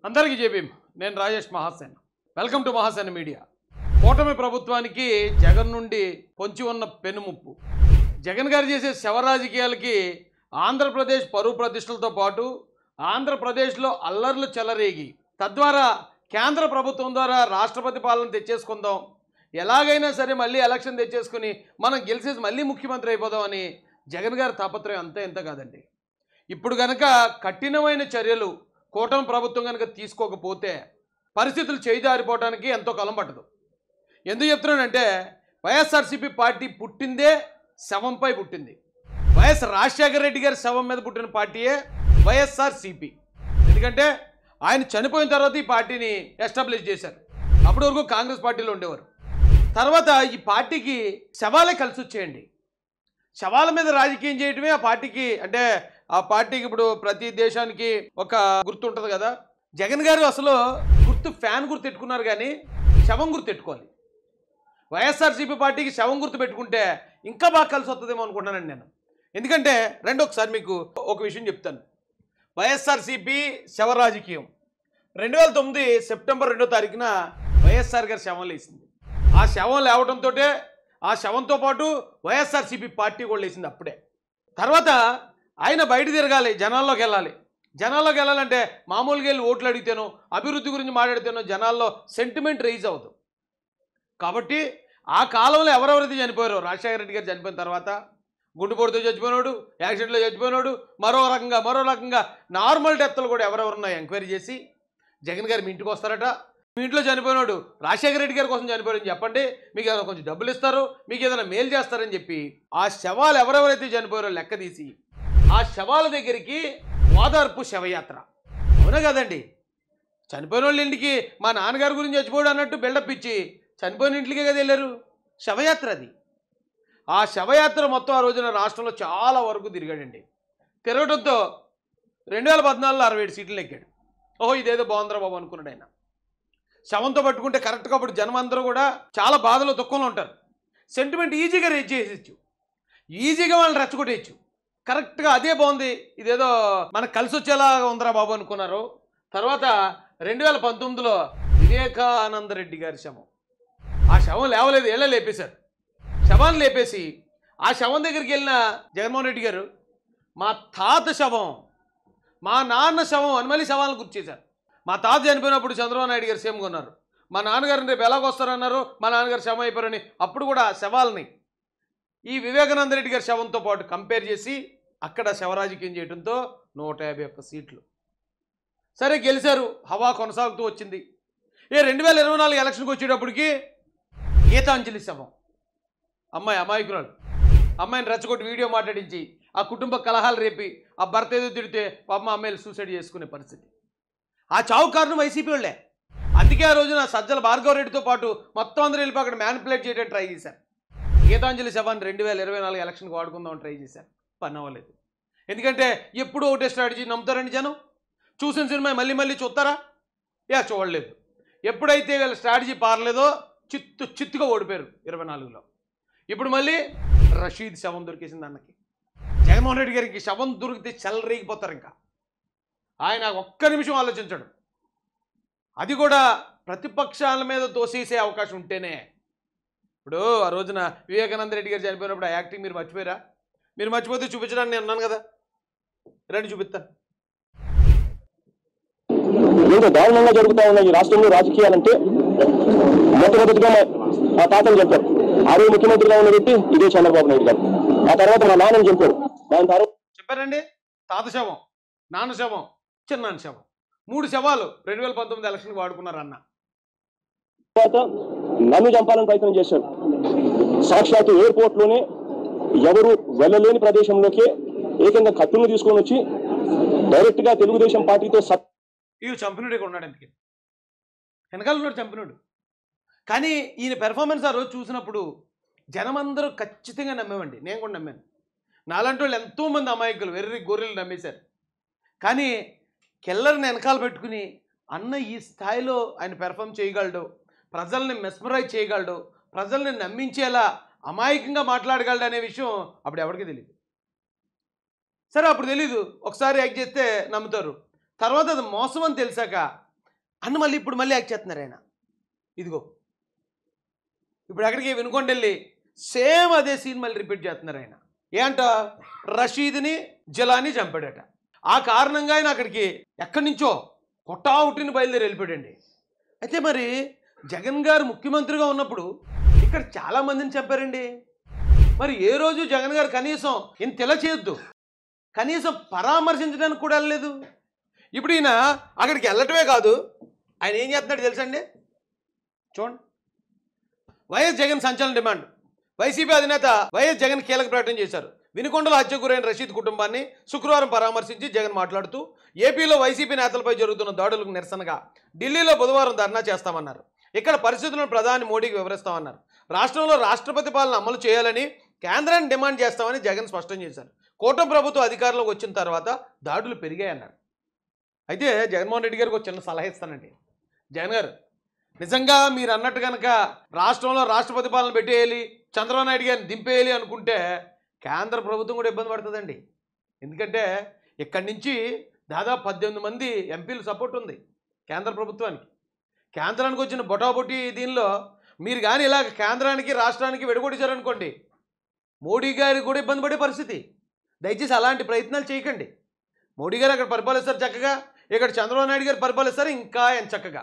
అందరికీ జేబీఎం. నేను Rajesh Mahasen. Welcome to Mahasen media. కూటమి ప్రభుత్వానికి జగన్ నుండి పొంచి ఉన్న పెనుముప్పు. జగన్ గారు చేసే శవ రాజకీయాలకి ఆంధ్రప్రదేశ్ పరువు ప్రతిష్టలతో పాటు ఆంధ్రప్రదేశ్లో అల్లర్లు చెలరేగి తద్వారా కేంద్ర ప్రభుత్వం ద్వారా రాష్ట్రపతి పాలన తెచ్చేసుకుందాం, ఎలాగైనా సరే మళ్ళీ ఎలక్షన్ తెచ్చేసుకుని మనం గెలిచేసి మళ్ళీ ముఖ్యమంత్రి అయిపోదామని జగన్ గారి తాపత్రయం అంతే ఇంత కాదండి. ఇప్పుడు కనుక కఠినమైన చర్యలు కూటమి ప్రభుత్వం కనుక తీసుకోకపోతే పరిస్థితులు చేయిదారిపోవడానికి ఎంతో కాలం పట్టదు. ఎందుకు చెప్తున్నానంటే వైఎస్ఆర్సీపీ పార్టీ పుట్టిందే శవంపై పుట్టింది. వైఎస్ రాజశేఖర రెడ్డి గారి శవం మీద పుట్టిన పార్టీయే వైఎస్ఆర్సీపీ. ఎందుకంటే ఆయన చనిపోయిన తర్వాత ఈ పార్టీని ఎస్టాబ్లిష్ చేశారు. అప్పటి వరకు కాంగ్రెస్ పార్టీలో ఉండేవారు. తర్వాత ఈ పార్టీకి శవాలే కలిసి వచ్చేయండి. శవాల మీద రాజకీయం చేయటమే ఆ పార్టీకి, అంటే ఆ పార్టీకి ఇప్పుడు ప్రతి దేశానికి ఒక గుర్తు ఉంటుంది కదా. జగన్ గారు అసలు గుర్తు ఫ్యాన్ గుర్తు పెట్టుకున్నారు, కానీ శవం గుర్తు పెట్టుకోవాలి. వైఎస్ఆర్సీపీ పార్టీకి శవం గుర్తు పెట్టుకుంటే ఇంకా బాగా కలిసి వస్తుందేమో అనుకుంటున్నానండి నేను. ఎందుకంటే ఒకసారి మీకు ఒక విషయం చెప్తాను. వైఎస్ఆర్సీపీ శవ రాజకీయం 2009 సెప్టెంబర్ 2వ తారీఖున వైఎస్ఆర్ గారి శవం లేచింది. ఆ శవం లేవడంతో ఆ శవంతో పాటు వైఎస్ఆర్సీపీ పార్టీ కూడా లేచింది అప్పుడే. తర్వాత ఆయన బయట తిరగాలి, జనాల్లోకి వెళ్ళాలి. జనాల్లోకి వెళ్ళాలంటే మామూలుగా వెళ్ళి ఓట్లు అడిగితేనో అభివృద్ధి గురించి మాట్లాడితేనో జనాల్లో సెంటిమెంట్ రైజ్ అవ్వదు. కాబట్టి ఆ కాలంలో ఎవరెవరైతే చనిపోయారో, రాజశేఖర రెడ్డి గారు చనిపోయిన తర్వాత గుండెపోటుతో చచ్చిపోయినాడు, యాక్సిడెంట్లో చచ్చిపోయినాడు, మరో రకంగా నార్మల్ డెత్లు కూడా ఎవరెవరున్నాయో ఎంక్వైరీ చేసి జగన్ గారు మీ ఇంటికి వస్తారట. మీ ఇంట్లో చనిపోయినాడు రాజశేఖర రెడ్డి గారి కోసం చనిపోయారని చెప్పండి, మీకు ఏదైనా కొంచెం డబ్బులు ఇస్తారు, మీకు ఏదైనా మేలు చేస్తారని చెప్పి ఆ శవాలు ఎవరెవరైతే చనిపోయారో లెక్క తీసి ఆ శవాల దగ్గరికి ఓదార్పు శవయాత్ర. అవునా కదండి? చనిపోయిన వాళ్ళ ఇంటికి మా నాన్నగారి గురించి చచ్చిపోయాడు అన్నట్టు బిల్డప్ ఇచ్చి చనిపోయిన ఇంటికే కదా వెళ్ళారు. శవయాత్ర అది. ఆ శవయాత్ర మొత్తం ఆ రోజున రాష్ట్రంలో చాలా వరకు తిరిగాడండి. తిరగడంతో 2014లో 67 సీట్లు ఎక్కాడు. ఓహో ఇదేదో బాగుందిరా బాబు అనుకున్నాడు ఆయన. శవంతో పట్టుకుంటే కరెక్ట్గా అప్పుడు జనం అందరూ కూడా చాలా బాధలో దుఃఖంలో ఉంటారు. సెంటిమెంట్ ఈజీగా రేజ్ చేసేయచ్చు, ఈజీగా వాళ్ళని రెచ్చగొట్టేయచ్చు. కరెక్ట్గా అదే బాగుంది, ఇదేదో మనకు కలిసి వచ్చేలా ఉందిరా బాబు అనుకున్నారు. తర్వాత 2019లో వివేకానంద రెడ్డి గారి శవం. ఆ శవం లేవలేదు, ఎలా లేపేశారు. శవాన్ని లేపేసి ఆ శవం దగ్గరికి వెళ్ళిన జగన్మోహన్ రెడ్డి గారు మా తాత శవం, మా నాన్న శవం అని మళ్ళీ శవాలను గుర్చేశారు. మా తాత చనిపోయినప్పుడు చంద్రబాబు నాయుడు గారు సీఎంగా ఉన్నారు. మా నాన్నగారిని రేపు ఎలాగొస్తారన్నారు, మా నాన్నగారు శవం అయిపోయారని అప్పుడు కూడా శవాలని ఈ వివేకానంద రెడ్డి గారి శవంతో పాటు కంపేర్ చేసి అక్కడ శవరాజకీయం చేయడంతో 151 సీట్లు. సరే గెలిచారు, హవా కొనసాగుతూ వచ్చింది. 2024 ఎలక్షన్కి వచ్చేటప్పటికి గీతాంజలి శవం. అమ్మాయి అమాయకురాలు, అమ్మాయిని రెచ్చగొట్టి వీడియో మాట్లాడించి ఆ కుటుంబ కలహాలు రేపి ఆ భర్త ఏదో తిడితే పాప అమ్మాయిలు సూసైడ్ చేసుకునే పరిస్థితి. ఆ చావు కారణం వైసీపీ వాళ్ళే. అందుకే ఆ రోజున సజ్జల భార్గవరెడ్డితో పాటు మొత్తం అందరూ వెళ్ళి అక్కడ మ్యానిపులేట్ చేయడానికి ట్రై చేశారు. గీతాంజలి శవాన్ని 2024 ఎలక్షన్కి వాడుకుందామని ట్రై చేశారు, పని అవ్వలేదు. ఎందుకంటే ఎప్పుడు ఒకటే స్ట్రాటజీ నమ్ముతారండి జనం. చూసిన సినిమా మళ్ళీ మళ్ళీ చూస్తారా? చూడలేదు. ఎప్పుడైతే వీళ్ళ స్ట్రాటజీ పారలేదో చిత్తుగా ఓడిపోయారు 24లో. ఇప్పుడు మళ్ళీ రషీద్ శవం దొరికేసింది అన్నకి. జగన్మోహన్ రెడ్డి గారికి శవం దొరికితే చెలరేగిపోతారు. ఇంకా ఆయన ఒక్క నిమిషం ఆలోచించడు. అది కూడా ప్రతిపక్షాల మీద తోసేసే అవకాశం ఉంటేనే. ఇప్పుడు ఆ రోజున వివేకానంద రెడ్డి గారు చనిపోయినప్పుడు ఆ యాక్టింగ్ మీరు మర్చిపోయారా? మీరు మర్చిపోతే చూపించడానికి నేను ఉన్నాను కదా, రండి చూపిస్తాను. ఇంకా దారుణంగా జరుగుతా ఉన్న ఈ రాష్ట్రంలో రాజకీయాలంటే మొట్టమొదటిగా మా తాతను చెప్పారు. ఆ రోజు ముఖ్యమంత్రిగా ఉన్న వ్యక్తి ఇదే చంద్రబాబు నాయుడు గారు. ఆ తర్వాత మా నాన్నని చెప్పారు. దాని తర్వాత చెప్పారండి, తాత శవం, నాన్న శవం, చిన్నాన్న శవం, 3 శవాలు 2019 ఎలక్షన్కి వాడుకున్నారు అన్న. తర్వాత నన్ను చంపాలని ప్రయత్నం చేశాడు. సాక్షాత్తు ఎయిర్పోర్ట్లోనే ఎవరు వెళ్ళలేని ప్రదేశంలోకి ఏకంగా కత్తులను తీసుకొని వచ్చి డైరెక్ట్గా తెలుగుదేశం పార్టీతో ఇవి చంపినుడే ఉన్నాడు. ఎందుకు వెనకాల ఉన్నాడు చంపినుడు. కానీ ఈయన పెర్ఫార్మెన్స్ ఆ రోజు చూసినప్పుడు జనమందరూ ఖచ్చితంగా నమ్మేవండి. నేను కూడా నమ్మాను. నాలాంటి వాళ్ళు ఎంతోమంది అమాయకులు వెర్రి గొర్రెలు నమ్మేశారు. కానీ కెల్లర్ని వెనకాల పెట్టుకుని అన్న ఈ స్థాయిలో ఆయన పెర్ఫామ్ చేయగలడు, ప్రజల్ని మెస్మరైజ్ చేయగలడు, ప్రజల్ని నమ్మించేలా అమాయకంగా మాట్లాడగలడు అనే విషయం అప్పుడు ఎవరికి తెలియదు. సరే అప్పుడు తెలీదు, ఒకసారి యాక్ట్ చేస్తే నమ్ముతారు. తర్వాత అది మోసం అని తెలిసాక అని మళ్ళీ ఇప్పుడు మళ్ళీ యాక్ట్ చేస్తున్నారు ఆయన. ఇదిగో ఇప్పుడు ఎక్కడికి వినుకొండ వెళ్ళి సేమ్ అదే సీన్ మళ్ళీ రిపీట్ చేస్తున్నారు ఆయన. ఏంట రషీద్ని జిలాని చంపాడట. ఆ కారణంగా ఆయన అక్కడికి ఎక్కడి నుంచో కొట్టావుటిని బయలుదేరి వెళ్ళిపోయాడండి. అయితే మరి జగన్ గారు ముఖ్యమంత్రిగా ఉన్నప్పుడు ఇక్కడ చాలామందిని చంపారండి. మరి ఏ రోజు జగన్ గారు కనీసం ఇంత ఇలా చేయొద్దు, కనీసం పరామర్శించడానికి కూడా వెళ్ళలేదు. ఇప్పుడు ఈయన అక్కడికి వెళ్ళటమే కాదు, ఆయన ఏం చేస్తున్నాడు తెలుసండి? చూడండి, వైఎస్ జగన్ సంచలన డిమాండ్. వైసీపీ అధినేత వైఎస్ జగన్ కీలక ప్రకటన చేశారు. వినుకొండలో హత్యకు గురైన రషీద్ కుటుంబాన్ని శుక్రవారం పరామర్శించి జగన్ మాట్లాడుతూ ఏపీలో వైసీపీ నేతలపై జరుగుతున్న దాడులకు నిరసనగా ఢిల్లీలో బుధవారం ధర్నా చేస్తామన్నారు. ఇక్కడ పరిస్థితులను ప్రధాని మోడీకి వివరిస్తామన్నారు. రాష్ట్రంలో రాష్ట్రపతి పాలన అమలు చేయాలని కేంద్రాన్ని డిమాండ్ చేస్తామని జగన్ స్పష్టం చేశారు. కూటమి ప్రభుత్వం అధికారంలోకి వచ్చిన తర్వాత దాడులు పెరిగాయన్నారు. అయితే జగన్మోహన్ రెడ్డి గారికి ఒక చిన్న సలహా ఇస్తానండి. జగన్ గారు, నిజంగా మీరు అన్నట్టు కనుక రాష్ట్రంలో రాష్ట్రపతి పాలన పెట్టేయాలి, చంద్రబాబు నాయుడు గారిని దింపేయాలి అనుకుంటే కేంద్ర ప్రభుత్వం కూడా ఇబ్బంది పడుతుందండి. ఎందుకంటే ఇక్కడి నుంచి దాదాపు 18 మంది ఎంపీలు సపోర్ట్ ఉంది కేంద్ర ప్రభుత్వానికి. కేంద్రానికి వచ్చిన బొటాబొట్టి దీనిలో మీరు కానీ ఇలా కేంద్రానికి రాష్ట్రానికి విడగొట్టారనుకోండి, మోడీ గారికి కూడా ఇబ్బంది పడే పరిస్థితి. దయచేసి అలాంటి ప్రయత్నాలు చేయకండి. మోడీ గారు అక్కడ పరిపాలిస్తారు చక్కగా, ఇక్కడ చంద్రబాబు నాయుడు గారు పరిపాలిస్తారు ఇంకా చక్కగా.